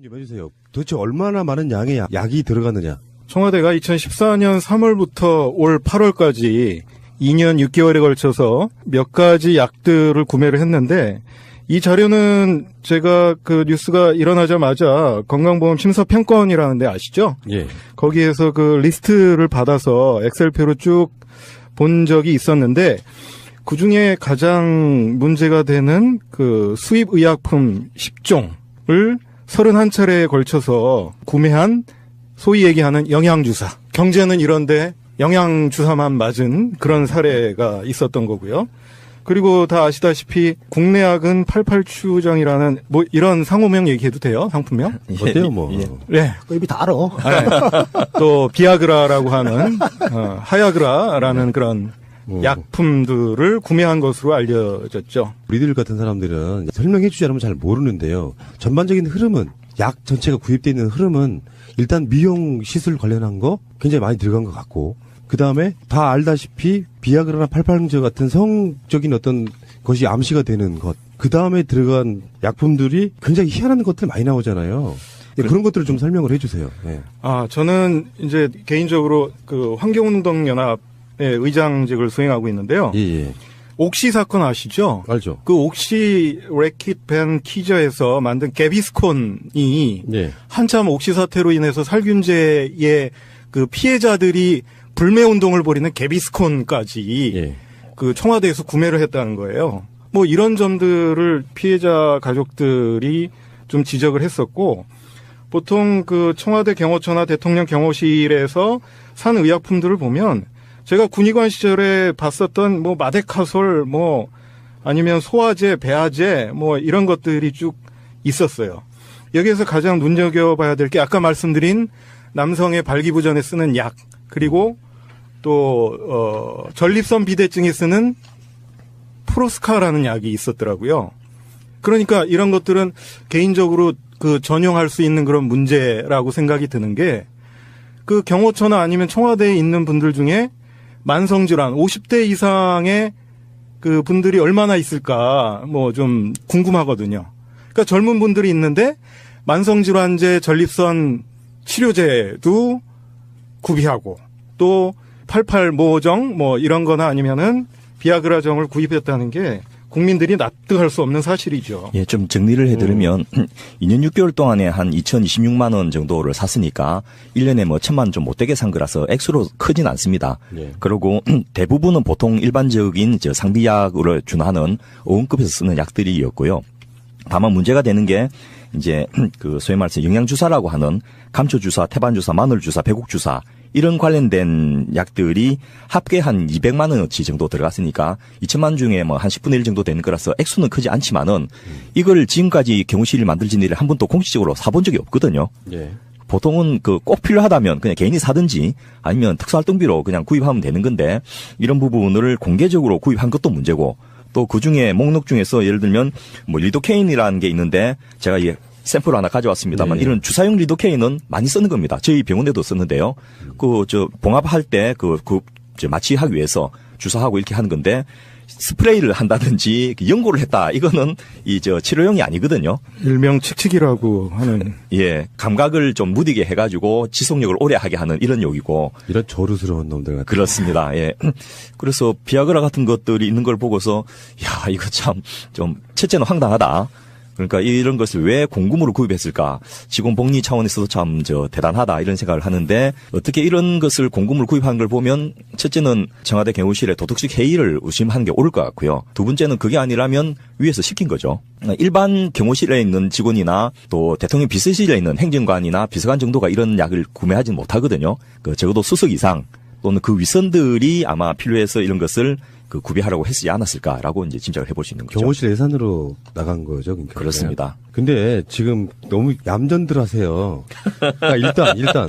좀 해주세요. 도대체 얼마나 많은 양의 약이 들어가느냐? 청와대가 2014년 3월부터 올 8월까지 2년 6개월에 걸쳐서 몇 가지 약들을 구매를 했는데, 이 자료는 제가 그 뉴스가 일어나자마자 건강보험 심사평가원이라는 데 아시죠? 예. 거기에서 그 리스트를 받아서 엑셀표로 쭉 본 적이 있었는데, 그 중에 가장 문제가 되는 그 수입 의약품 10종을 31차례에 걸쳐서 구매한 소위 얘기하는 영양주사. 경제는 이런데 영양주사만 맞은 그런 사례가 있었던 거고요. 그리고 다 아시다시피 국내약은 88추정이라는 뭐 이런 상호명 얘기해도 돼요? 상품명? 어때요, 뭐? 네. 그 이미 다 알아. 네. 또 비아그라라고 하는 하야그라라는 그런 약품들을 구매한 것으로 알려졌죠. 우리들 같은 사람들은 설명해주지 않으면 잘 모르는데요. 전반적인 흐름은, 약 전체가 구입되어 있는 흐름은 일단 미용 시술 관련한 거 굉장히 많이 들어간 것 같고, 그 다음에 다 알다시피 비아그라나 팔팔저 같은 성적인 어떤 것이 암시가 되는 것, 그 다음에 들어간 약품들이 굉장히 희한한 것들 많이 나오잖아요. 네, 그런 것들을 좀 설명을 해주세요. 네. 저는 이제 개인적으로 그 환경운동연합의 의장직을 수행하고 있는데요. 예. 옥시 사건 아시죠? 알죠. 그 옥시 래킷 벤 키저에서 만든 개비스콘이 네. 한참 옥시 사태로 인해서 살균제의 그 피해자들이 불매 운동을 벌이는 개비스콘까지 예. 그 청와대에서 구매를 했다는 거예요. 뭐 이런 점들을 피해자 가족들이 좀 지적을 했었고, 보통 그 청와대 경호처나 대통령 경호실에서 산 의약품들을 보면 제가 군의관 시절에 봤었던 뭐 마데카솔 뭐 아니면 소화제, 배아제 뭐 이런 것들이 쭉 있었어요. 여기에서 가장 눈여겨봐야 될 게 아까 말씀드린 남성의 발기부전에 쓰는 약, 그리고 또 전립선 비대증에 쓰는 프로스카라는 약이 있었더라고요. 그러니까 이런 것들은 개인적으로 그 전용할 수 있는 그런 문제라고 생각이 드는 게, 그 경호처나 아니면 청와대에 있는 분들 중에 만성질환 50대 이상의 그 분들이 얼마나 있을까 뭐 좀 궁금하거든요. 그러니까 젊은 분들이 있는데 만성질환제, 전립선 치료제도 구비하고, 또 88모정 뭐 이런 거나 아니면은 비아그라정을 구입했다는 게 국민들이 납득할 수 없는 사실이죠. 예, 좀 정리를 해드리면 2년 6개월 동안에 한 2,026만 원 정도를 샀으니까 1년에 뭐 1,000만 원 좀 못되게 산 거라서 액수로 크진 않습니다. 예. 그리고 대부분은 보통 일반적인 상비약으로 준하는 어원급에서 쓰는 약들이었고요. 다만 문제가 되는 게 이제 그 소위 말해서 영양주사라고 하는 감초주사, 태반주사, 마늘주사, 배국주사 이런 관련된 약들이 합계 한 200만 원어치 정도 들어갔으니까 2천만 원 중에 뭐 한 10분의 1 정도 되는 거라서 액수는 크지 않지만은 이걸 지금까지 경호실이 만들진 일을 한 번도 공식적으로 사본 적이 없거든요. 예. 보통은 그 꼭 필요하다면 그냥 개인이 사든지 아니면 특수활동비로 그냥 구입하면 되는 건데, 이런 부분을 공개적으로 구입한 것도 문제고, 또 그 중에 목록 중에서 예를 들면 뭐 리도케인이라는 게 있는데 제가 이 샘플을 하나 가져왔습니다만, 네. 이런 주사용 리도케인은 많이 쓰는 겁니다. 저희 병원에도 썼는데요. 봉합할 때 마취하기 위해서 주사하고 이렇게 하는 건데, 스프레이를 한다든지 연고를 했다, 이거는 치료용이 아니거든요. 일명 칙칙이라고 하는. 예, 감각을 좀 무디게 해가지고 지속력을 오래 하게 하는 이런 용이고. 이런 저루스러운 놈들 같은. 그렇습니다. 예. 그래서 비아그라 같은 것들이 있는 걸 보고서, 야, 이거 참 좀 첫째는 황당하다. 그러니까 이런 것을 왜 공금으로 구입했을까? 직원 복리 차원에서도 참 대단하다, 이런 생각을 하는데, 어떻게 이런 것을 공금으로 구입한 걸 보면 첫째는 청와대 경호실의 도덕식 해이를 의심하는 게 옳을 것 같고요. 두 번째는 그게 아니라면 위에서 시킨 거죠. 일반 경호실에 있는 직원이나 또 대통령 비서실에 있는 행정관이나 비서관 정도가 이런 약을 구매하지는 못하거든요. 적어도 수석 이상 또는 그 윗선들이 아마 필요해서 이런 것을 구비하라고 했지 않았을까라고 이제 짐작을 해볼 수 있는 거죠. 경호실 예산으로 나간 거죠, 그러니까. 그렇습니다. 근데 지금 너무 얌전들 하세요. 그러니까 일단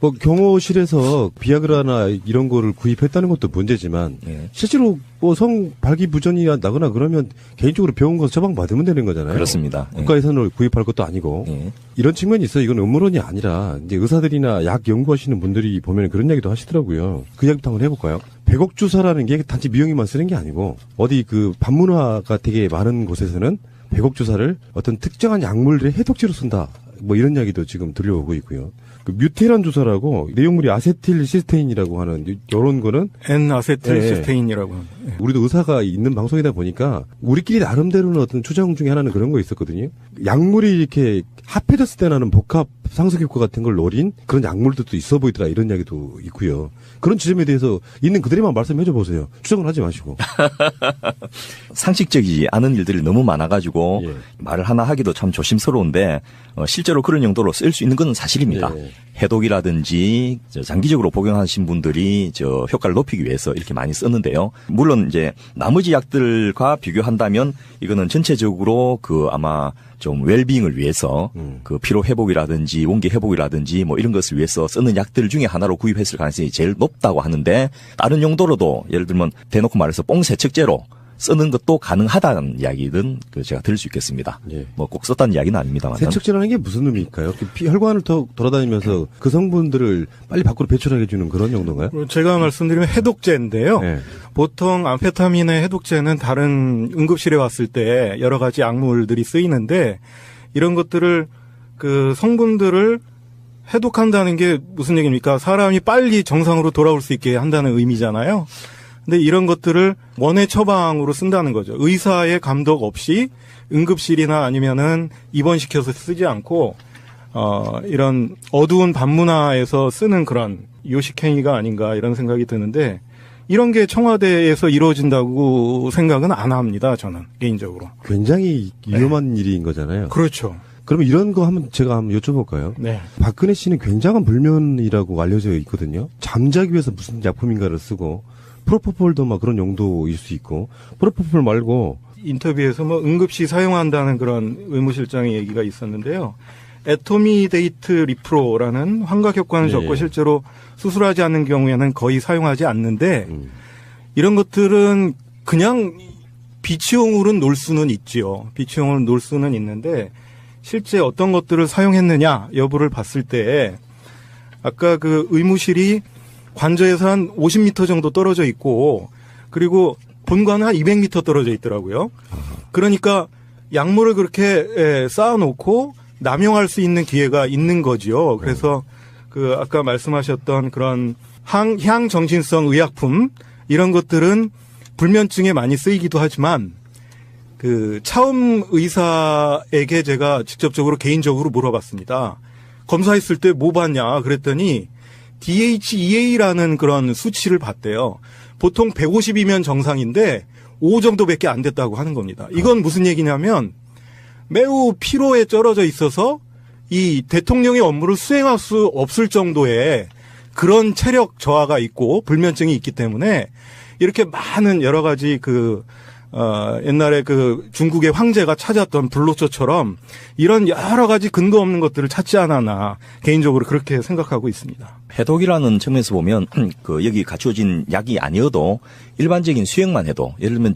뭐 경호실에서 비아그라나 이런 거를 구입했다는 것도 문제지만, 예. 실제로 뭐 성 발기부전이 나거나 그러면 개인적으로 병원 가서 처방 받으면 되는 거잖아요. 그렇습니다. 국가 예산으로 구입할 것도 아니고. 예. 이런 측면이 있어요. 이건 음모론이 아니라 이제 의사들이나 약 연구하시는 분들이 보면 그런 이야기도 하시더라고요. 그 이야기부터 한번 해볼까요? 백옥 주사라는 게 단지 미용이만 쓰는 게 아니고, 어디 그 반문화가 되게 많은 곳에서는 백옥 주사를 어떤 특정한 약물들의 해독제로 쓴다, 뭐 이런 이야기도 지금 들려오고 있고요. 그 뮤테란 주사라고 내용물이 아세틸시스테인이라고 하는 이런 거는 N-아세틸시스테인이라고 합니다. 예. 우리도 의사가 있는 방송이다 보니까 우리끼리 나름대로는 어떤 추정 중에 하나는 그런 거 있었거든요. 약물이 이렇게 합해졌을 때 나는 복합 상승 효과 같은 걸 노린 그런 약물들도 있어 보이더라 이런 이야기도 있고요. 그런 지점에 대해서 있는 그대로만 말씀해 줘 보세요. 추정을 하지 마시고. 상식적이지 않은 일들이 너무 많아가지고 예. 말을 하나 하기도 참 조심스러운데 실제로 그런 용도로 쓸 수 있는 건 사실입니다. 예. 해독이라든지 장기적으로 복용하신 분들이 효과를 높이기 위해서 이렇게 많이 썼는데요. 물론 이제 나머지 약들과 비교한다면 이거는 전체적으로 아마 좀 웰빙을 위해서 그 피로 회복이라든지 원기 회복이라든지 뭐 이런 것을 위해서 쓰는 약들 중에 하나로 구입했을 가능성이 제일 높다고 하는데 다른 용도로도 예를 들면 대놓고 말해서 뽕 세척제로 쓰는 것도 가능하다는 이야기는 제가 들을 수 있겠습니다. 예. 뭐 꼭 썼다는 이야기는 아닙니다만. 세척제라는 게 무슨 의미일까요? 혈관을 돌아다니면서 그 성분들을 빨리 밖으로 배출하게 해주는 그런 용도인가요? 제가 말씀드리면 해독제인데요. 네. 보통 암페타민의 해독제는 다른 응급실에 왔을 때 여러 가지 약물들이 쓰이는데 이런 것들을 그 성분들을 해독한다는 게 무슨 얘기입니까? 사람이 빨리 정상으로 돌아올 수 있게 한다는 의미잖아요. 근데 이런 것들을 원해 처방으로 쓴다는 거죠. 의사의 감독 없이 응급실이나 아니면은 입원시켜서 쓰지 않고 이런 어두운 밤문화에서 쓰는 그런 요식행위가 아닌가 이런 생각이 드는데 이런 게 청와대에서 이루어진다고 생각은 안 합니다. 저는 개인적으로. 굉장히 위험한 일인 거잖아요. 그렇죠. 그러면 이런 거 제가 한번 여쭤볼까요? 네. 박근혜 씨는 굉장한 불면이라고 알려져 있거든요. 잠자기 위해서 무슨 약품인가를 쓰고 프로포폴도 막 그런 용도일 수 있고 프로포폴 말고 인터뷰에서 뭐 응급시 사용한다는 그런 의무실장의 얘기가 있었는데요. 에토미데이트 리프로라는 환각 효과는 네. 적고 실제로 수술하지 않는 경우에는 거의 사용하지 않는데 이런 것들은 그냥 비치용으로는 놓을 수는 있지요. 비치용으로 놓을 수는 있는데 실제 어떤 것들을 사용했느냐 여부를 봤을 때 아까 그 의무실이 관저에서 한 50m 정도 떨어져 있고 그리고 본관은 한 200m 떨어져 있더라고요. 그러니까 약물을 그렇게 쌓아놓고 남용할 수 있는 기회가 있는 거지요. 그래서 그 아까 말씀하셨던 그런 향정신성 의약품 이런 것들은 불면증에 많이 쓰이기도 하지만 그 차움 의사에게 제가 직접적으로 개인적으로 물어봤습니다. 검사했을 때 뭐 봤냐 그랬더니 DHEA라는 그런 수치를 봤대요. 보통 150이면 정상인데 5 정도밖에 안 됐다고 하는 겁니다. 이건 무슨 얘기냐면 매우 피로에 쩔어져 있어서 이 대통령의 업무를 수행할 수 없을 정도의 그런 체력 저하가 있고 불면증이 있기 때문에 이렇게 많은 여러 가지 옛날에 그 중국의 황제가 찾았던 불로초처럼 이런 여러 가지 근거 없는 것들을 찾지 않았나 개인적으로 그렇게 생각하고 있습니다. 해독이라는 측면에서 보면 여기 갖추어진 약이 아니어도 일반적인 수행만 해도 예를 들면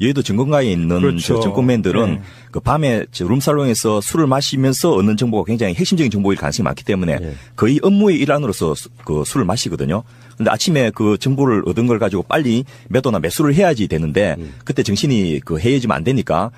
여의도 증권가에 있는 그렇죠. 증권맨들은 네. 그 밤에 룸살롱에서 술을 마시면서 얻는 정보가 굉장히 핵심적인 정보일 가능성이 많기 때문에 네. 거의 업무의 일환으로서 그 술을 마시거든요. 근데 아침에 그 정보를 얻은 걸 가지고 빨리 매도나 매수를 해야지 되는데 그때 정신이 해이해지면 안 되니까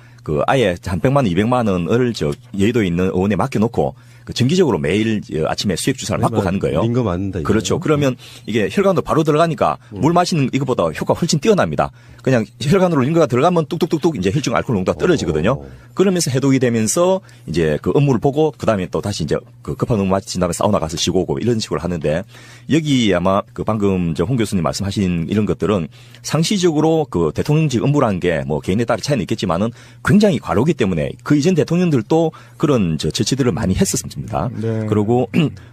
아예 한 100만 원, 200만 원을 여의도에 있는 의원에 맡겨놓고 정기적으로 매일 아침에 수액 주사를 맞고 가는 거예요. 민거 맞는다. 이거죠. 그렇죠. 그러면 이게 혈관도 바로 들어가니까 물 마시는 이것보다 효과가 훨씬 뛰어납니다. 그냥 혈관으로 링거가 들어가면 뚝뚝뚝뚝 이제 혈중 알코올 농도가 떨어지거든요. 그러면서 해독이 되면서 이제 그 업무를 보고 그다음에 또 다시 이제 급한 업무 마친 다음에 사우나 가서 쉬고 오고 이런 식으로 하는데 여기 아마 방금 홍 교수님 말씀하신 이런 것들은 상시적으로 대통령직 업무라는 게 뭐 개인에 따라 차이는 있겠지만은 굉장히 과로기 때문에 그 이전 대통령들도 그런 처치들을 많이 했었습니다. 네. 그리고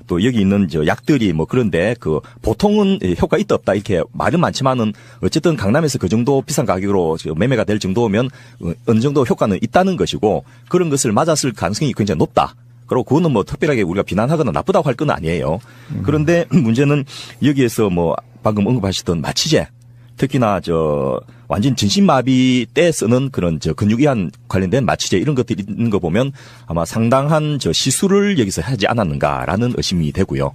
또 여기 있는 약들이 뭐 그런데 보통은 효과 있다 없다 이렇게 말은 많지만은 어쨌든 강남에서 그 정도 비싼 가격으로 매매가 될 정도면 어느 정도 효과는 있다는 것이고 그런 것을 맞았을 가능성이 굉장히 높다. 그리고 그거는 뭐 특별하게 우리가 비난하거나 나쁘다고 할 건 아니에요. 그런데 문제는 여기에서 뭐 방금 언급하셨던 마취제 특히나 완전 전신마비 때 쓰는 그런 근육이완 관련된 마취제 이런 것들이 있는 거 보면 아마 상당한 시술을 여기서 하지 않았는가라는 의심이 되고요.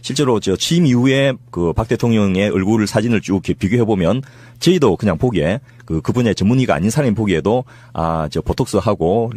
실제로 취임 이후에 박 대통령의 얼굴 사진을 쭉 비교해 보면 저희도 그냥 보기에 그 분야의 전문의가 아닌 사람이 보기에도 보톡스하고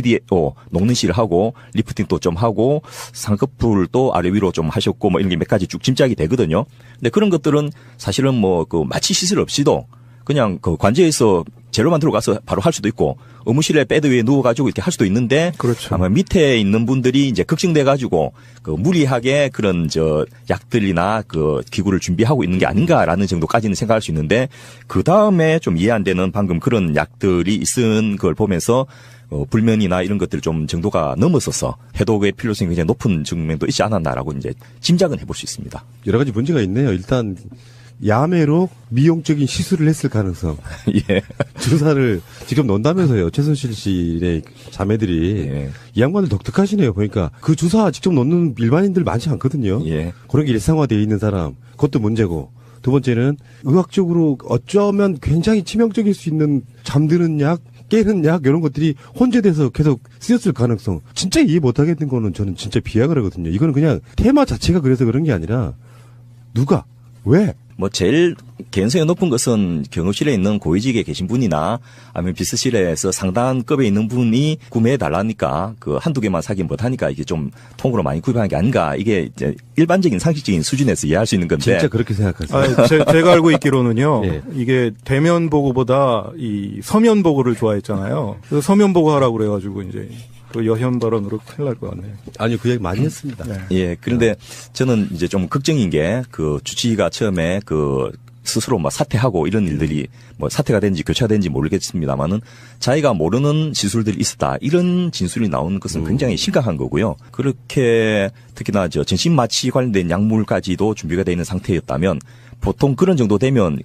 PDO 녹는 실을 하고 리프팅도 좀 하고 상급풀도 아래 위로 좀 하셨고 뭐 이런 게 몇 가지 쭉 짐작이 되거든요. 근데 그런 것들은 사실은 뭐 그 마취 시술 없이도 그냥 그 관제에서 재료만 들어가서 바로 할 수도 있고 의무실에 베드 위에 누워가지고 이렇게 할 수도 있는데 그렇죠. 아마 밑에 있는 분들이 이제 걱정돼가지고 그 무리하게 그런 저 약들이나 그 기구를 준비하고 있는 게 아닌가라는 정도까지는 생각할 수 있는데 그 다음에 좀 이해 안 되는 방금 그런 약들이 있은 걸 보면서 불면이나 이런 것들 좀 정도가 넘었어서 해독의 필요성이 굉장히 높은 측면도 있지 않았나라고 이제 짐작은 해볼 수 있습니다. 여러 가지 문제가 있네요. 일단 야매로 미용적인 시술을 했을 가능성. 예. 주사를 직접 넣는다면서요. 최순실 씨의 자매들이. 예. 이 양반들 독특하시네요. 보니까 그 주사 직접 넣는 일반인들 많지 않거든요. 예. 그런 게 일상화되어 있는 사람. 그것도 문제고. 두 번째는 의학적으로 어쩌면 굉장히 치명적일 수 있는 잠드는 약, 깨는 약 이런 것들이 혼재돼서 계속 쓰였을 가능성. 진짜 이해 못하겠는 거는 저는 진짜 비약을하거든요. 이거는 그냥 테마 자체가 그래서 그런 게 아니라 누가 왜? 뭐 제일 개연성이 높은 것은 경호실에 있는 고위직에 계신 분이나 아니면 비서실에서 상당한 급에 있는 분이 구매해 달라니까 그 한두 개만 사긴 못하니까 이게 좀 통으로 많이 구입하는 게 아닌가. 이게 이제 일반적인 상식적인 수준에서 이해할 수 있는 건데. 진짜 그렇게 생각하세요? 제가 알고 있기로는요. 예. 이게 대면 보고보다 이 서면 보고를 좋아했잖아요. 그래서 서면 보고 하라고 그래가지고 이제 또 여현 발언으로 큰일 날 것 같네요. 아니요, 그 얘기 많이 했습니다. 네. 예. 그런데 저는 이제 좀 걱정인 게 그 주치의가 처음에 그 스스로 막 사퇴하고 이런 일들이 뭐 사퇴가 된지 교체가 된지 모르겠습니다만은 자기가 모르는 시술들이 있었다. 이런 진술이 나오는 것은 굉장히 심각한 거고요. 그렇게 특히나 저 전신 마취 관련된 약물까지도 준비가 되어 있는 상태였다면 보통 그런 정도 되면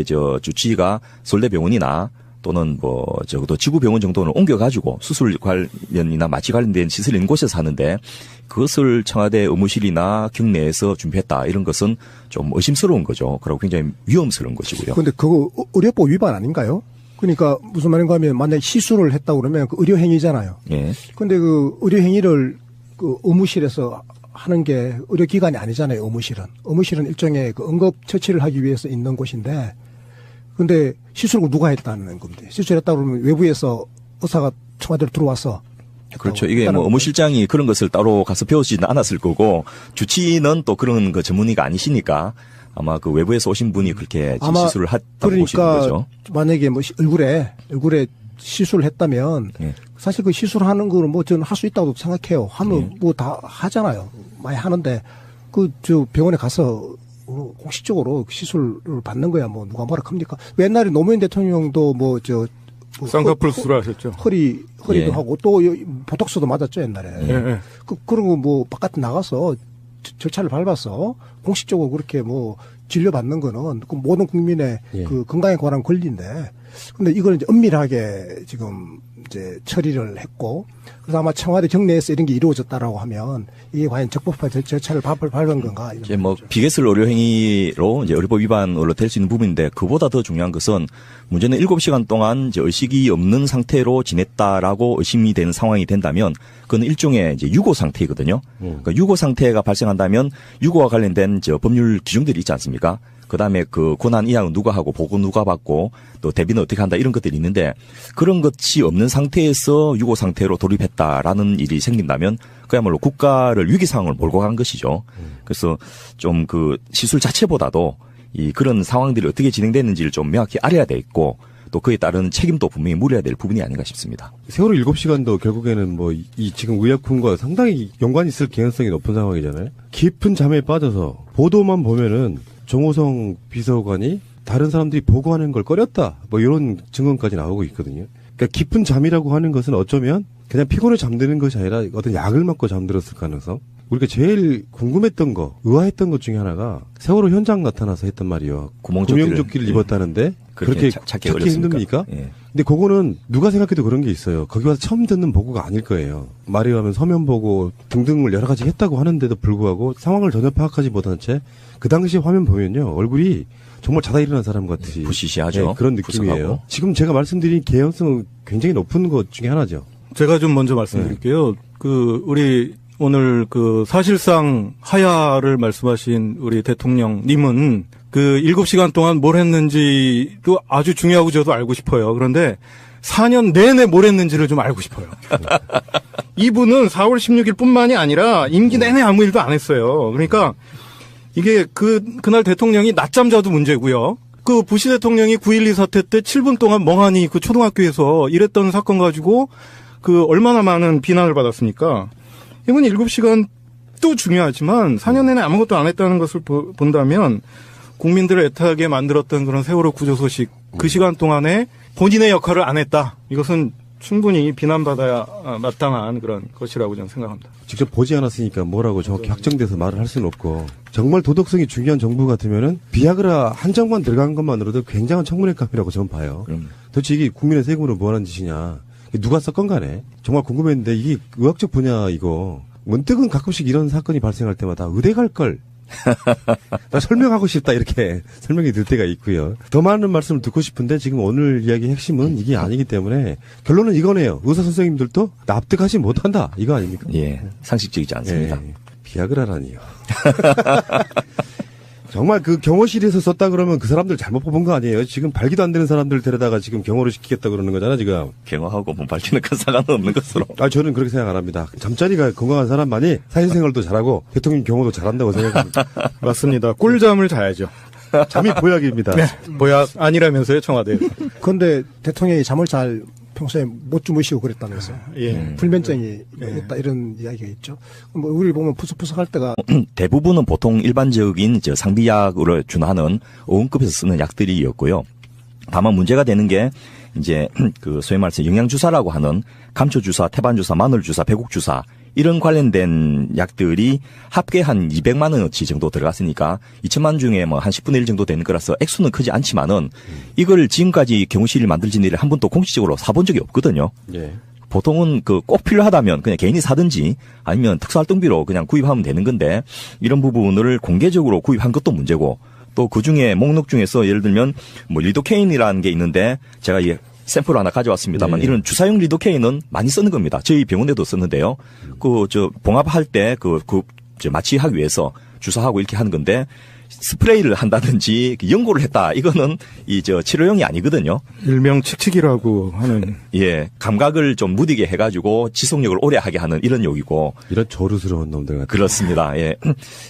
저 주치의가 서울대병원이나 또는 뭐 적어도 지구병원 정도는 옮겨가지고 수술 관련이나 마취 관련된 시설이 있는 곳에서 하는데 그것을 청와대 의무실이나 경내에서 준비했다 이런 것은 좀 의심스러운 거죠. 그리고 굉장히 위험스러운 것이고요. 그런데 그거 의료법 위반 아닌가요? 그러니까 무슨 말인가 하면 만약에 시술을 했다고 그러면 그 의료행위잖아요. 예. 그런데 그 의료행위를 그 의무실에서 하는 게 의료기관이 아니잖아요. 의무실은 일종의 그 응급처치를 하기 위해서 있는 곳인데 근데 시술을 누가 했다는 건데 시술했다 그러면 외부에서 의사가 청와대로 들어와서 그렇죠. 이게 뭐 의무실장이 그런 것을 따로 가서 배우지는 않았을 거고 주치의는 또 그런 그 전문의가 아니시니까 아마 그 외부에서 오신 분이 그렇게 시술을 했다고 보시는 거죠. 만약에 뭐 얼굴에 시술을 했다면 예. 사실 그 시술하는 거는 뭐 저는 할 수 있다고 생각해요. 하면 뭐 다 하잖아요. 많이 하는데 그 저 병원에 가서 공식적으로 시술을 받는 거야 뭐 누가 뭐라 합니까? 옛날에 노무현 대통령도 쌍꺼풀 수술하셨죠. 허리도 예. 하고 또 보톡스도 맞았죠 옛날에. 예. 그런 거 뭐 바깥에 나가서 절차를 밟아서 공식적으로 그렇게 뭐 진료받는 거는 그 모든 국민의 예. 그 건강에 관한 권리인데 근데 이걸 이제 은밀하게 지금 이제 처리를 했고 그래서 아마 청와대 경내에서 이런 게 이루어졌다라고 하면 이게 과연 적법한 절차를 밟은 건가? 이제 뭐 비개설 의료행위로 이제 의료법 위반으로 될 수 있는 부분인데 그보다 더 중요한 것은 문제는 7시간 동안 이제 의식이 없는 상태로 지냈다라고 의심이 되는 상황이 된다면 그건 일종의 이제 유고 상태이거든요. 그러니까 유고 상태가 발생한다면 유고와 관련된 저 법률 규정들이 있지 않습니까? 그다음에 그 고난 이양은 누가 하고 보고 누가 받고 또 대비는 어떻게 한다 이런 것들이 있는데 그런 것이 없는 상태에서 유고 상태로 돌입했다라는 일이 생긴다면 그야말로 국가를 위기 상황을 몰고 간 것이죠. 그래서 좀 그 시술 자체보다도 이 그런 상황들이 어떻게 진행됐는지를 좀 명확히 알아야 돼 있고 또 그에 따른 책임도 분명히 물어야 될 부분이 아닌가 싶습니다. 세월호 7시간도 결국에는 뭐 이 지금 의약품과 상당히 연관이 있을 개연성이 높은 상황이잖아요. 깊은 잠에 빠져서 보도만 보면은 정호성 비서관이 다른 사람들이 보고하는 걸 꺼렸다. 뭐 이런 증언까지 나오고 있거든요. 그러니까 깊은 잠이라고 하는 것은 어쩌면 그냥 피곤해 잠드는 것이 아니라 어떤 약을 맞고 잠들었을 가능성. 우리가 제일 궁금했던 거, 의아했던 것 중에 하나가 세월호 현장 나타나서 했던 말이요. 구명조끼를 입었다는데 그렇게 찾기 힘듭니까? 예. 근데 그거는 누가 생각해도 그런 게 있어요. 거기 와서 처음 듣는 보고가 아닐 거예요. 말이 하면 서면 보고 등등을 여러 가지 했다고 하는데도 불구하고 상황을 전혀 파악하지 못한 채 그 당시 화면 보면요. 얼굴이 정말 자다 일어난 사람 같이 부시시하죠. 네, 그런 느낌이에요. 부석하고. 지금 제가 말씀드린 개연성은 굉장히 높은 것 중에 하나죠. 제가 좀 먼저 말씀드릴게요. 우리 오늘 사실상 하야를 말씀하신 우리 대통령님은 7시간 동안 뭘 했는지도 아주 중요하고 저도 알고 싶어요. 그런데 4년 내내 뭘 했는지를 좀 알고 싶어요. 이분은 4월 16일뿐만이 아니라 임기 내내 아무 일도 안 했어요. 그러니까 이게 그날 대통령이 낮잠 자도 문제고요. 그 부시 대통령이 9.12 사태 때 7분 동안 멍하니 그 초등학교에서 일했던 사건 가지고 그 얼마나 많은 비난을 받았습니까? 이분 7시간도 중요하지만 4년 내내 아무것도 안 했다는 것을 본다면 국민들을 애타게 만들었던 그런 세월호 구조 소식 그 시간 동안에 본인의 역할을 안 했다. 이것은 충분히 비난받아야 마땅한 그런 것이라고 저는 생각합니다. 직접 보지 않았으니까 뭐라고 정확히 확정돼서 말을 할 수는 없고 정말 도덕성이 중요한 정부 같으면은 비아그라 한정만 들어간 것만으로도 굉장한 청문회감이라고 저는 봐요. 도대체 이게 국민의 세금으로 뭐 하는 짓이냐. 누가 썼건 간에 정말 궁금했는데 이게 의학적 분야 이거 문득은 가끔씩 이런 사건이 발생할 때마다 의대 갈 걸. 나 설명하고 싶다 이렇게 설명이 들 때가 있고요. 더 많은 말씀을 듣고 싶은데 지금 오늘 이야기의 핵심은 이게 아니기 때문에 결론은 이거네요. 의사 선생님들도 납득하지 못한다 이거 아닙니까? 예, 상식적이지 않습니다. 예, 비아그라라니요. 정말 그 경호실에서 썼다 그러면 그 사람들 잘못 뽑은 거 아니에요? 지금 발기도 안 되는 사람들 데려다가 지금 경호를 시키겠다 그러는 거잖아 지금. 경호하고 뭐 밝히는 큰 상관없는 것으로. 저는 그렇게 생각 안 합니다. 잠자리가 건강한 사람만이 사회생활도 잘하고 대통령 경호도 잘한다고 생각합니다. 맞습니다. 꿀잠을 자야죠. 잠이 보약입니다. 네, 보약 아니라면서요, 청와대에서. 그런데 대통령이 잠을 잘 평소에 못 주무시고 그랬다면서요. 예. 불면증이 있다 이런 이야기가 있죠. 뭐 우리 보면 푸석푸석할 때가 대부분은 보통 일반적인 상비약으로 준하는 어원급에서 쓰는 약들이었고요. 다만 문제가 되는 게 이제 그 소위 말해서 영양주사라고 하는 감초주사, 태반주사, 마늘주사, 배국주사 이런 관련된 약들이 합계 한 200만 원어치 정도 들어갔으니까 2천만 원 중에 뭐 한 10분의 1 정도 되는 거라서 액수는 크지 않지만은 이걸 지금까지 경호실을 만들진 일을 한 번도 공식적으로 사본 적이 없거든요. 예. 보통은 그 꼭 필요하다면 그냥 개인이 사든지 아니면 특수활동비로 그냥 구입하면 되는 건데 이런 부분을 공개적으로 구입한 것도 문제고 또 그 중에 목록 중에서 예를 들면 뭐 리도케인이라는 게 있는데 제가 이 샘플을 하나 가져왔습니다만 네. 이런 주사용 리도케인은 많이 쓰는 겁니다. 저희 병원에도 썼는데요. 봉합할 때 마취하기 위해서 주사하고 이렇게 하는 건데 스프레이를 한다든지 연고를 했다. 이거는 치료용이 아니거든요. 일명 칙칙이라고 하는. 예. 감각을 좀 무디게 해가지고 지속력을 오래 하게 하는 이런 용이고. 이런 조르스러운 놈들 같은. 그렇습니다. 예.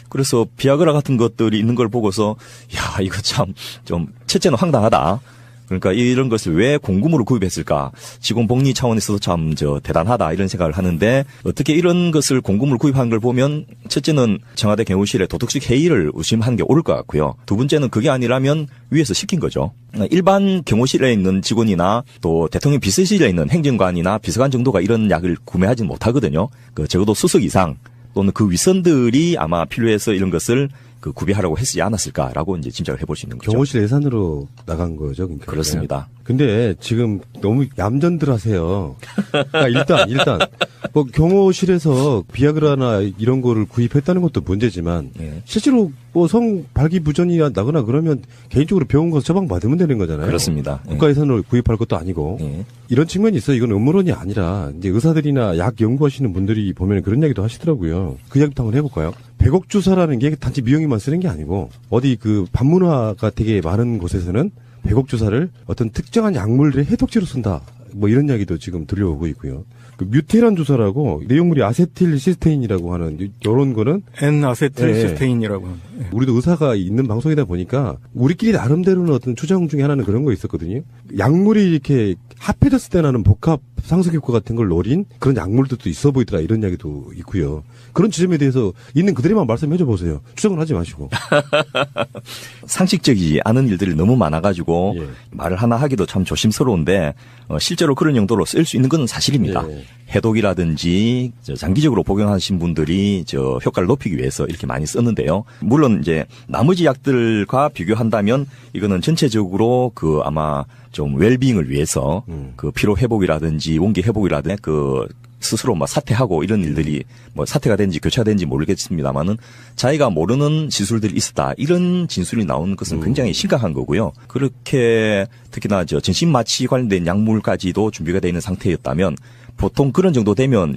그래서 비아그라 같은 것들이 있는 걸 보고서 야, 이거 참 좀 첫째는 황당하다. 그러니까 이런 것을 왜 공금으로 구입했을까? 직원복리 차원에서도 참 대단하다 이런 생각을 하는데 어떻게 이런 것을 공금으로 구입한 걸 보면 첫째는 청와대 경호실의 도덕적 해이를 의심하는 게 옳을 것 같고요. 두 번째는 그게 아니라면 위에서 시킨 거죠. 일반 경호실에 있는 직원이나 또 대통령 비서실에 있는 행정관이나 비서관 정도가 이런 약을 구매하지 못하거든요. 적어도 수석 이상 또는 그 윗선들이 아마 필요해서 이런 것을 구비하라고 했지 않았을까라고 이제 짐작을 해볼 수 있는 거죠. 경호실 예산으로 나간 거죠. 그러니까. 그렇습니다. 근데 지금 너무 얌전들 하세요. 그러니까 일단 뭐 경호실에서 비아그라나 이런 거를 구입했다는 것도 문제지만 예. 실제로 뭐 성 발기부전이 나거나 그러면 개인적으로 병원 가서 처방 받으면 되는 거잖아요. 그렇습니다. 국가 예산으로 구입할 것도 아니고 예. 이런 측면이 있어요. 이건 음모론이 아니라 이제 의사들이나 약 연구하시는 분들이 보면 그런 이야기도 하시더라고요. 그 이야기부터 한번 해볼까요? 백옥 주사라는 게 단지 미용이만 쓰는 게 아니고 어디 그 반문화가 되게 많은 곳에서는 백옥 주사를 어떤 특정한 약물의 해독제로 쓴다. 뭐 이런 이야기도 지금 들려오고 있고요. 그 뮤테란 주사라고 내용물이 아세틸시스테인이라고 하는 이런 거는 N-아세틸시스테인이라고 하는. 예. 우리도 의사가 있는 방송이다 보니까 우리끼리 나름대로는 어떤 추정 중에 하나는 그런 거 있었거든요. 약물이 이렇게 합해졌을 때 나는 복합 상수효과 같은 걸 노린 그런 약물들도 있어 보이더라 이런 이야기도 있고요. 그런 지점에 대해서 있는 그대로만 말씀해줘 보세요. 추정을 하지 마시고. 상식적이지 않은 일들이 너무 많아가지고 예. 말을 하나 하기도 참 조심스러운데 실제로 그런 용도로 쓸 수 있는 건 사실입니다. 예. 해독이라든지 장기적으로 복용하신 분들이 효과를 높이기 위해서 이렇게 많이 썼는데요. 물론 이제 나머지 약들과 비교한다면 이거는 전체적으로 아마 좀 웰빙을 위해서 피로 회복이라든지 원기 회복이라든지 스스로 사퇴하고 이런 일들이 사퇴가 된지 교체가 된지 모르겠습니다만은 자기가 모르는 시술들이 있었다. 이런 진술이 나오는 것은 굉장히 심각한 거고요. 그렇게 특히나 전신 마취 관련된 약물까지도 준비가 되어 있는 상태였다면 보통 그런 정도 되면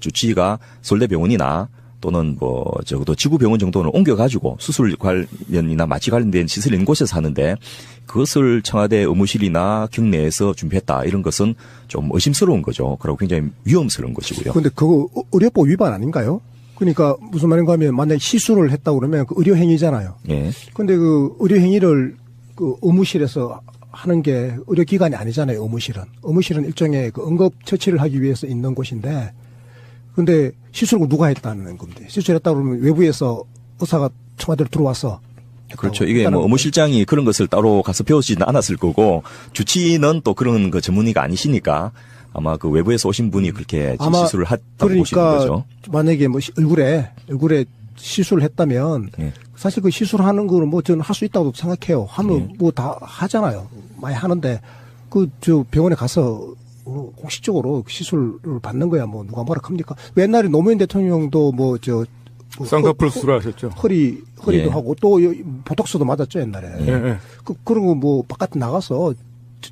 주치의가 서울대병원이나 또는 뭐 적어도 지구병원 정도는 옮겨가지고 수술 관련이나 마취 관련된 시설이 있는 곳에서 하는데 그것을 청와대 의무실이나 경내에서 준비했다 이런 것은 좀 의심스러운 거죠. 그리고 굉장히 위험스러운 것이고요. 근데 그거 의료법 위반 아닌가요? 그러니까 무슨 말인가 하면 만약에 시술을 했다고 그러면 그 의료행위잖아요. 예. 근데 그 의료행위를 그 의무실에서 하는 게 의료기관이 아니잖아요. 의무실은 일종의 그 응급처치를 하기 위해서 있는 곳인데 근데 시술을 누가 했다는 건데 시술했다고 그러면 외부에서 의사가 청와대로 들어와서 그렇죠. 이게 뭐 의무실장이 그런 것을 따로 가서 배우지는 않았을 거고 주치의는 또 그런 그 전문의가 아니시니까 아마 그 외부에서 오신 분이 그렇게 시술을 했다고 보시는 거죠. 만약에 뭐 얼굴에 시술을 했다면 예. 사실 그 시술하는 거는 뭐 저는 할 수 있다고 생각해요. 하면 예. 뭐 다 하잖아요. 많이 하는데 그 저 병원에 가서 공식적으로 시술을 받는 거야 뭐 누가 뭐라 합니까? 옛날에 노무현 대통령도 뭐 쌍꺼풀 수술하셨죠. 허리도 예. 하고 또 보톡스도 맞았죠 옛날에. 예. 그런 거 뭐 바깥에 나가서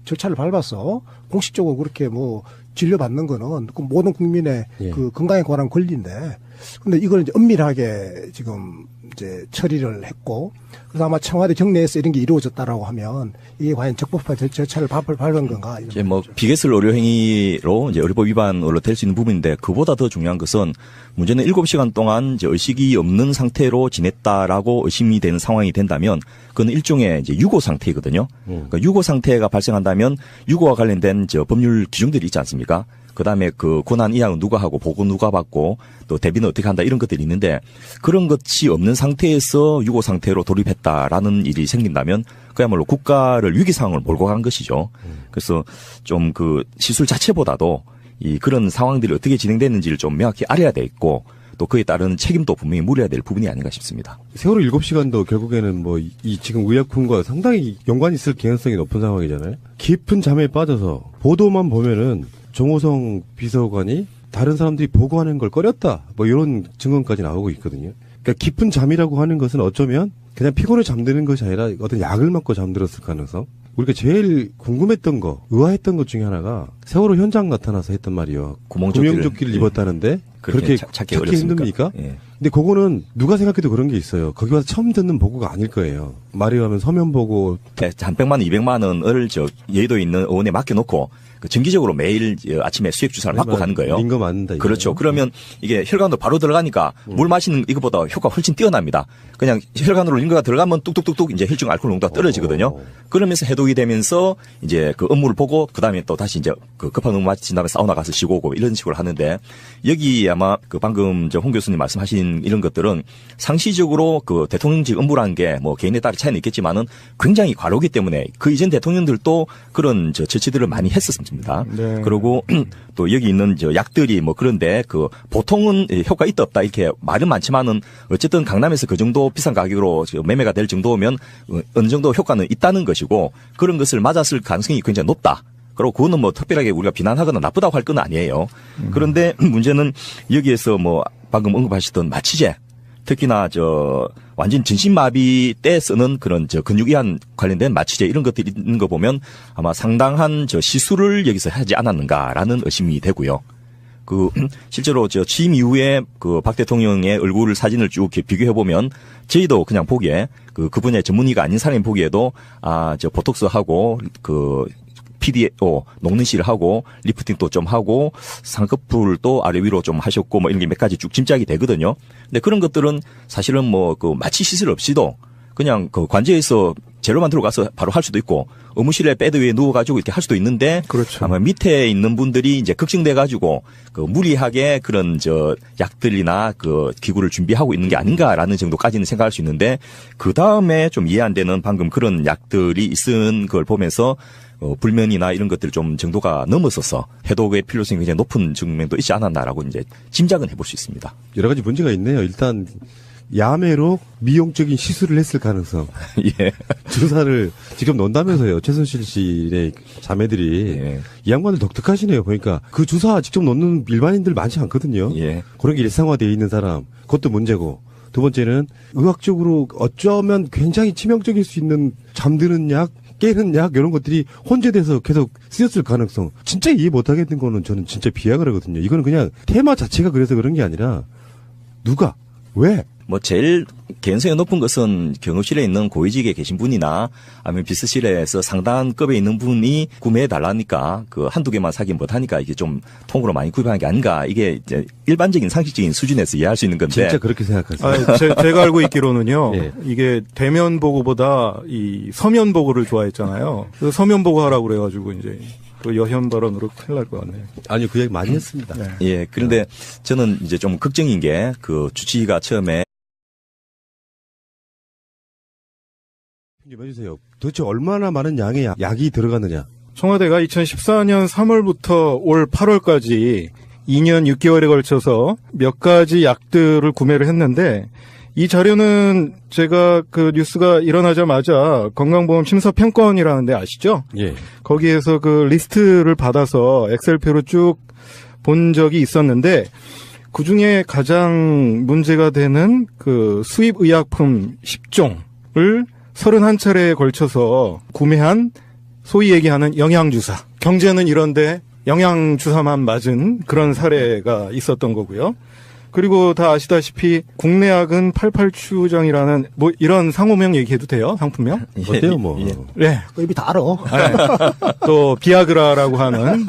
절차를 밟아서 공식적으로 그렇게 뭐 진료받는 거는 그 모든 국민의 예. 그 건강에 관한 권리인데 근데 이걸 이제 은밀하게 지금 이제 처리를 했고 그래서 아마 청와대 경내에서 이런 게 이루어졌다라고 하면 이게 과연 적법한 절차를 밟은 건가? 이제 뭐 비계술 의료행위로 이제 의료법 위반으로 될 수 있는 부분인데 그보다 더 중요한 것은 문제는 7시간 동안 이제 의식이 없는 상태로 지냈다라고 의심이 되는 상황이 된다면 그건 일종의 이제 유고 상태이거든요. 그러니까 유고 상태가 발생한다면 유고와 관련된 저 법률 규정들이 있지 않습니까? 그다음에 그 고난 이양은 누가 하고 보고 누가 받고 또 대비는 어떻게 한다 이런 것들이 있는데 그런 것이 없는 상태에서 유고 상태로 돌입했다라는 일이 생긴다면 그야말로 국가를 위기 상황을 몰고 간 것이죠. 그래서 좀 그 시술 자체보다도 이 그런 상황들이 어떻게 진행됐는지를 좀 명확히 알아야 돼 있고 또 그에 따른 책임도 분명히 물어야 될 부분이 아닌가 싶습니다. 세월호 7시간도 결국에는 뭐 이 지금 의약품과 상당히 연관이 있을 개연성이 높은 상황이잖아요. 깊은 잠에 빠져서 보도만 보면은 정호성 비서관이 다른 사람들이 보고하는 걸 꺼렸다. 뭐 이런 증언까지 나오고 있거든요. 그러니까 깊은 잠이라고 하는 것은 어쩌면 그냥 피곤해 잠드는 것이 아니라 어떤 약을 맞고 잠들었을 가능성. 우리가 제일 궁금했던 거, 의아했던 것 중에 하나가 세월호 현장 나타나서 했던 말이요. 구명조끼를 입었다는데 그렇게 찾기 힘듭니까? 예. 근데 그거는 누가 생각해도 그런 게 있어요. 거기 와서 처음 듣는 보고가 아닐 거예요. 말이 하면 서면 보고 한 100만 원, 200만 원을 저 여의도에 있는 의원에 맡겨놓고 그 정기적으로 매일 아침에 수액 주사를 맞고 가는 거예요. 민거 맞는다. 그렇죠. 그러면 이게 혈관으로 바로 들어가니까 물 마시는 이것보다 효과가 훨씬 뛰어납니다. 그냥 혈관으로 링거가 들어가면 뚝뚝뚝뚝 이제 혈중 알코올 농도가 떨어지거든요. 그러면서 해독이 되면서 이제 그 업무를 보고 그다음에 또 다시 이제 그 급한 업무 마친 다음에 사우나 가서 쉬고 오고 이런 식으로 하는데 여기 아마 그 방금 저 홍 교수님 말씀하신 이런 것들은 상시적으로 그 대통령직 업무라는 게 뭐 개인에 따라 차이는 있겠지만은 굉장히 과로기 때문에 그 이전 대통령들도 그런 저 처치들을 많이 했었습니다. 네. 그리고 또 여기 있는 저 약들이 뭐 그런데 그 보통은 효과 있다 없다 이렇게 말은 많지만은 어쨌든 강남에서 그 정도 비싼 가격으로 매매가 될 정도면 어느 정도 효과는 있다는 것이고 그런 것을 맞았을 가능성이 굉장히 높다. 그리고 그거는 뭐 특별하게 우리가 비난하거나 나쁘다고 할 건 아니에요. 그런데 문제는 여기에서 뭐 방금 언급하셨던 마취제 특히나 저 완전 전신마비 때 쓰는 그런 저 근육이완 관련된 마취제 이런 것들이 있는 거 보면 아마 상당한 저 시술을 여기서 하지 않았는가라는 의심이 되고요. 그 실제로 저 취임 이후에 그 박 대통령의 얼굴 사진을 쭉 이렇게 비교해 보면 저희도 그냥 보기에 그 분야의 전문의가 아닌 사람이 보기에도 저 보톡스 하고 그 PDO 녹는실을 하고 리프팅도 좀 하고 쌍꺼풀도 아래 위로 좀 하셨고 뭐 이런 게 몇 가지 쭉 짐작이 되거든요. 근데 그런 것들은 사실은 뭐 그 마취 시술 없이도 그냥 그 관제에서 재료만 들어가서 바로 할 수도 있고 의무실에 베드 위에 누워가지고 이렇게 할 수도 있는데 그렇죠. 아마 밑에 있는 분들이 이제 걱정돼가지고 그 무리하게 그런 저 약들이나 그 기구를 준비하고 있는 게 아닌가라는 정도까지는 생각할 수 있는데 그 다음에 좀 이해 안 되는 방금 그런 약들이 있은 걸 보면서 불면이나 이런 것들 좀 정도가 넘어서서 해독의 필요성이 굉장히 높은 측면도 있지 않았나라고 이제 짐작은 해볼 수 있습니다. 여러 가지 문제가 있네요. 일단 야매로 미용적인 시술을 했을 가능성. 예. 주사를 직접 놓는다면서요. 최순실 씨의 자매들이. 예. 이 양반들 독특하시네요. 보니까 그 주사 직접 놓는 일반인들 많지 않거든요. 예. 그런 게 일상화되어 있는 사람. 그것도 문제고. 두 번째는 의학적으로 어쩌면 굉장히 치명적일 수 있는 잠드는 약, 깨는 약 이런 것들이 혼재돼서 계속 쓰였을 가능성. 진짜 이해 못하겠는 거는 저는 진짜 비약을 하거든요. 이거는 그냥 테마 자체가 그래서 그런 게 아니라 누가? 왜? 뭐 제일 개연성이 높은 것은 경호실에 있는 고위직에 계신 분이나 아니면 비서실에서 상당 급에 있는 분이 구매해 달라니까 그 한두 개만 사긴 못하니까 이게 좀 통으로 많이 구입하는 게 아닌가. 이게 이제 일반적인 상식적인 수준에서 이해할 수 있는 건데. 진짜 그렇게 생각하세요? 아, 제가 알고 있기로는요. 예. 이게 대면 보고보다 이 서면 보고를 좋아했잖아요. 그래서 서면 보고 하라고 그래가지고 이제 그 여현 발언으로 큰일 날 것 같네요. 아니요, 그 얘기 많이 했습니다. 네. 예. 그런데 저는 이제 좀 걱정인 게 그 주치의가 처음에 좀 해주세요. 도대체 얼마나 많은 양의 약이 들어가느냐? 청와대가 2014년 3월부터 올 8월까지 2년 6개월에 걸쳐서 몇 가지 약들을 구매를 했는데 이 자료는 제가 그 뉴스가 일어나자마자 건강보험 심사평가원이라는 데 아시죠? 예. 거기에서 그 리스트를 받아서 엑셀표로 쭉 본 적이 있었는데 그 중에 가장 문제가 되는 그 수입 의약품 10종을 31차례에 걸쳐서 구매한 소위 얘기하는 영양주사. 경제는 이런데 영양주사만 맞은 그런 사례가 있었던 거고요. 그리고 다 아시다시피 국내약은 88추정이라는 뭐 이런 상호명 얘기해도 돼요? 상품명? 어때요, 뭐? 예. 네. 그 이미 다 알아. 네. 또 비아그라라고 하는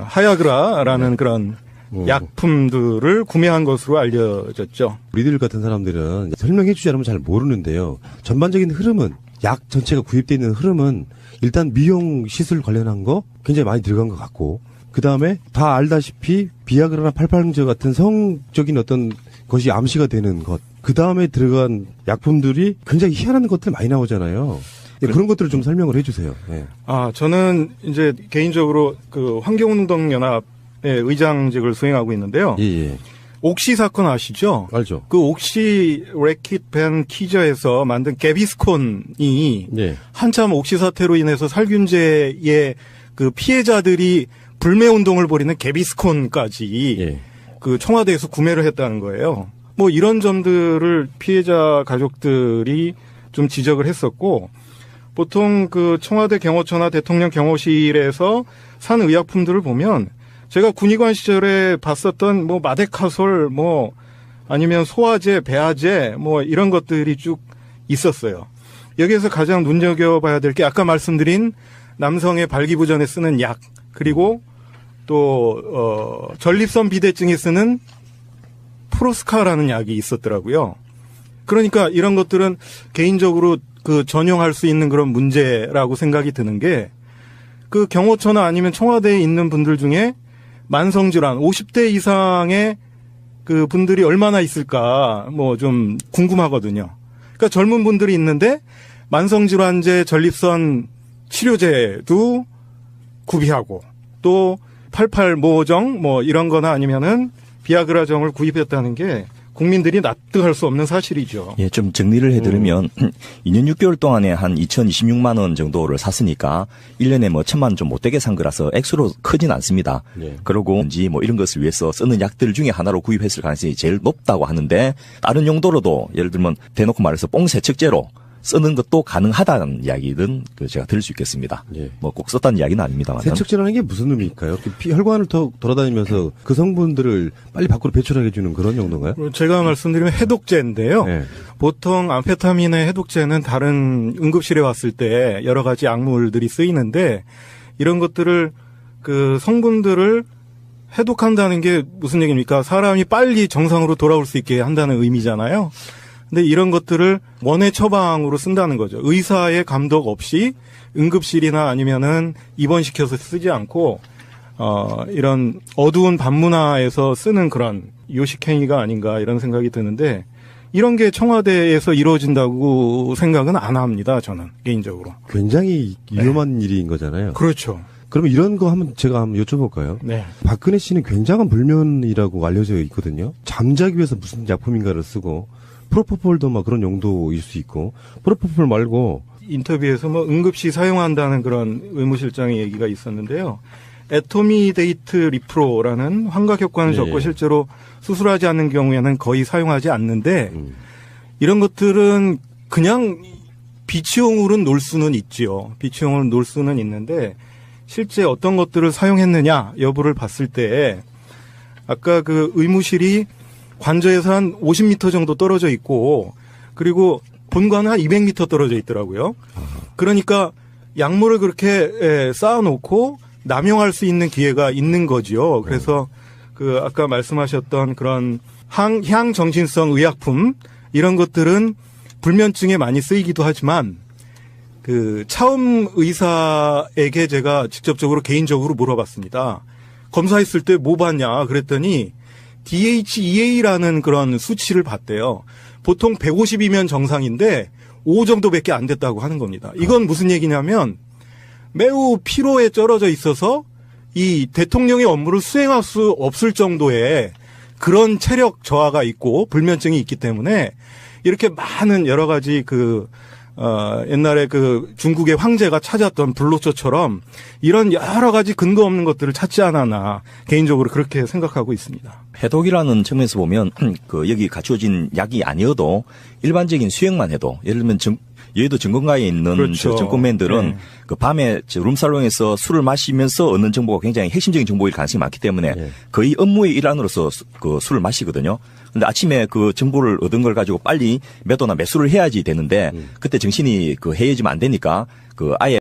하야그라라는 그런 약품들을 구매한 것으로 알려졌죠. 우리들 같은 사람들은 설명해 주지 않으면 잘 모르는데요. 전반적인 흐름은, 약 전체가 구입되어 있는 흐름은 일단 미용 시술 관련한 거 굉장히 많이 들어간 것 같고, 그 다음에 다 알다시피 비아그라나 팔팔응제 같은 성적인 어떤 것이 암시가 되는 것, 그 다음에 들어간 약품들이 굉장히 희한한 것들 많이 나오잖아요. 예, 그런 것들을 좀 설명을 해주세요. 예. 저는 이제 개인적으로 그 환경운동연합의 의장직을 수행하고 있는데요. 예, 예. 옥시 사건 아시죠? 알죠. 그 옥시 래킷 밴 키저에서 만든 개비스콘이 예. 한참 옥시 사태로 인해서 살균제의 그 피해자들이 불매 운동을 벌이는 개비스콘까지 예. 그 청와대에서 구매를 했다는 거예요. 뭐 이런 점들을 피해자 가족들이 좀 지적을 했었고, 보통 그 청와대 경호처나 대통령 경호실에서 산 의약품들을 보면 제가 군의관 시절에 봤었던 뭐 마데카솔 뭐 아니면 소화제, 배아제 뭐 이런 것들이 쭉 있었어요. 여기에서 가장 눈여겨봐야 될 게 아까 말씀드린 남성의 발기부전에 쓰는 약, 그리고 또 전립선 비대증에 쓰는 프로스카라는 약이 있었더라고요. 그러니까 이런 것들은 개인적으로 그 전용할 수 있는 그런 문제라고 생각이 드는 게, 그 경호처나 아니면 청와대에 있는 분들 중에 만성질환 50대 이상의 그 분들이 얼마나 있을까 뭐 좀 궁금하거든요. 그러니까 젊은 분들이 있는데 만성질환제, 전립선 치료제도 구비하고 또 88모정 뭐 이런 거나 아니면은 비아그라정을 구입했다는 게 국민들이 납득할 수 없는 사실이죠. 예, 좀 정리를 해드리면 2년 6개월 동안에 한 2,026만 원 정도를 샀으니까 1년에 뭐 1,000만 원 좀 못되게 산 거라서 액수로 크진 않습니다. 예. 그리고 뭐 이런 것을 위해서 쓰는 약들 중에 하나로 구입했을 가능성이 제일 높다고 하는데, 다른 용도로도 예를 들면 대놓고 말해서 뽕세척제로 쓰는 것도 가능하다는 이야기는 제가 들을 수 있겠습니다. 예. 뭐 꼭 썼다는 이야기는 아닙니다만. 세척제라는 게 무슨 의미일까요? 혈관을 돌아다니면서 그 성분들을 빨리 밖으로 배출하게 해주는 그런 용도인가요? 제가 말씀드리면 해독제인데요. 네. 보통 암페타민의 해독제는 다른 응급실에 왔을 때 여러 가지 약물들이 쓰이는데, 이런 것들을 그 성분들을 해독한다는 게 무슨 얘기입니까? 사람이 빨리 정상으로 돌아올 수 있게 한다는 의미잖아요. 근데 이런 것들을 원해 처방으로 쓴다는 거죠. 의사의 감독 없이 응급실이나 아니면은 입원시켜서 쓰지 않고 이런 어두운 밤문화에서 쓰는 그런 요식행위가 아닌가 이런 생각이 드는데, 이런 게 청와대에서 이루어진다고 생각은 안 합니다. 저는 개인적으로. 굉장히 위험한 일인 거잖아요. 그렇죠. 그러면 이런 거 제가 한번 여쭤볼까요? 네. 박근혜 씨는 굉장한 불면이라고 알려져 있거든요. 잠자기 위해서 무슨 약품인가를 쓰고, 프로포폴도 막 그런 용도일 수 있고, 프로포폴 말고 인터뷰에서 뭐 응급시 사용한다는 그런 의무실장의 얘기가 있었는데요. 에토미데이트 리프로라는 환각 효과는 적고 네. 실제로 수술하지 않는 경우에는 거의 사용하지 않는데, 이런 것들은 그냥 비치용으로는 놀 수는 있지요. 비치용으로 놀 수는 있는데, 실제 어떤 것들을 사용했느냐 여부를 봤을 때, 아까 그 의무실이 관저에서 한 50m 정도 떨어져 있고 그리고 본관은 한 200m 떨어져 있더라고요. 그러니까 약물을 그렇게 쌓아놓고 남용할 수 있는 기회가 있는 거지요. 그래서 그 아까 말씀하셨던 그런 향정신성 의약품 이런 것들은 불면증에 많이 쓰이기도 하지만 그 차움 의사에게 제가 직접적으로 개인적으로 물어봤습니다. 검사했을 때 뭐 봤냐 그랬더니 DHEA라는 그런 수치를 봤대요. 보통 150이면 정상인데 5 정도밖에 안 됐다고 하는 겁니다. 이건 무슨 얘기냐면 매우 피로에 쩔어져 있어서 이 대통령의 업무를 수행할 수 없을 정도의 그런 체력 저하가 있고 불면증이 있기 때문에 이렇게 많은 여러 가지 옛날에 그 중국의 황제가 찾았던 불로초처럼 이런 여러 가지 근거 없는 것들을 찾지 않았나 개인적으로 그렇게 생각하고 있습니다. 해독이라는 측면에서 보면 여기 갖추어진 약이 아니어도 일반적인 수행만 해도 예를 들면 여의도 정권가에 있는 그렇죠. 정권맨들은 네. 그 밤에 룸살롱에서 술을 마시면서 얻는 정보가 굉장히 핵심적인 정보일 가능성이 많기 때문에 네. 거의 업무의 일환으로서 그 술을 마시거든요. 근데 아침에 그 정보를 얻은 걸 가지고 빨리 매도나 매수를 해야지 되는데 그때 정신이 해해지면 안 되니까 아예